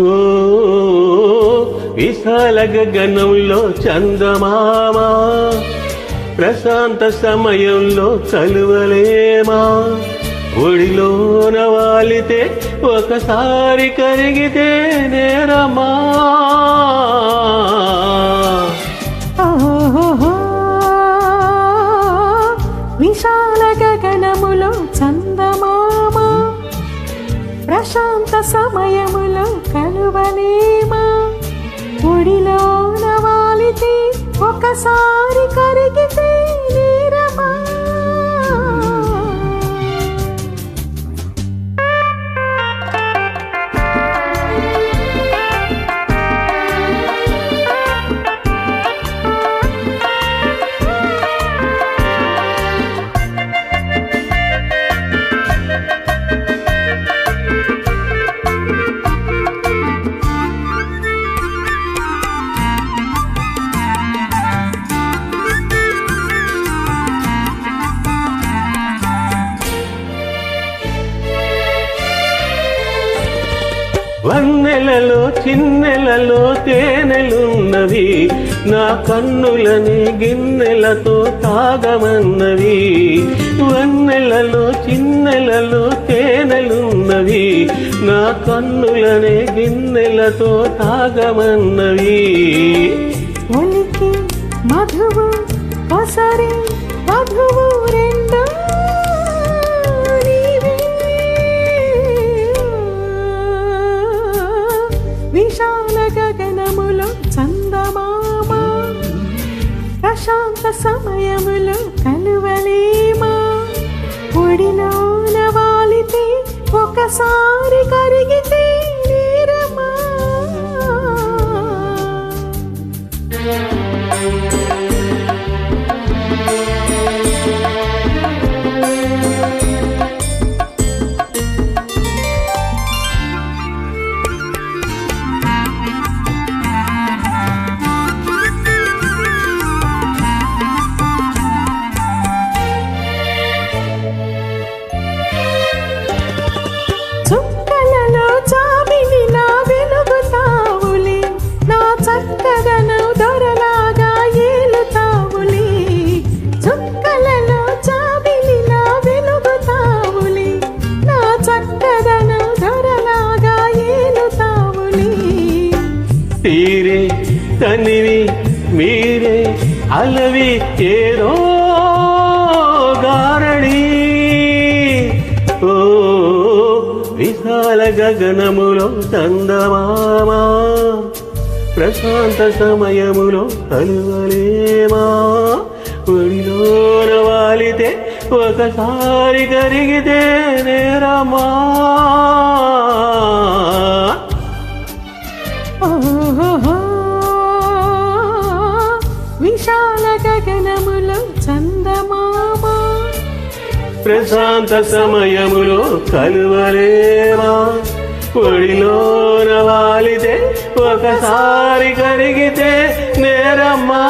ఓ విశాల గగనంలో చందమామ ప్రశాంత సమయంలో కలువలేమా ఒడిలోన వాలితే ఒకసారి కరిగితే నేరమా విశాల గగనములో చందమామ ప్రశాంత సమయములో కలువలేమా ఒడిలోన వాలితే ఒకసారి కరిగితే నేరమా వన్నెలలో చిన్నెలలో తేనెలున్నవి నా కన్నులని గిన్నెలతో తాగమన్నవి వన్నెలలో చిన్నెలలో తేనెలున్నవి నా కన్నులని గిన్నెలతో తాగమన్నవి ఒలికి మధువు పసరి మధువు రెండు విశాల గగనములో చందమామ ప్రశాంత సమయములో కలువలేమా ఒడిలోన వాలితే ఒకసారి కరిగితే నేరమా చుక్కలలో చాబిలిలా వెలుగుతావులే నా చక్కదనం దొరలాగా ఏలుతావులే చుక్కలలో చాబిలిలా వెలుగుతావులే నా చక్కదనం దొరలాగా ఏలుతావులే తీరే తనివి మీరే అలవి ఏదో గారడి ఓ విశాల గగనములో చందమామ ప్రశాంత సమయములో కలువలేమా ఒడిలోన వాలితే ఒకసారి కరిగితే నేరమా విశాల గగనములో చందమామ ప్రశాంత సమయములో కలువలేమా ఒడిలోన వాలితే ఒకసారి కరిగితే నేరమ్మా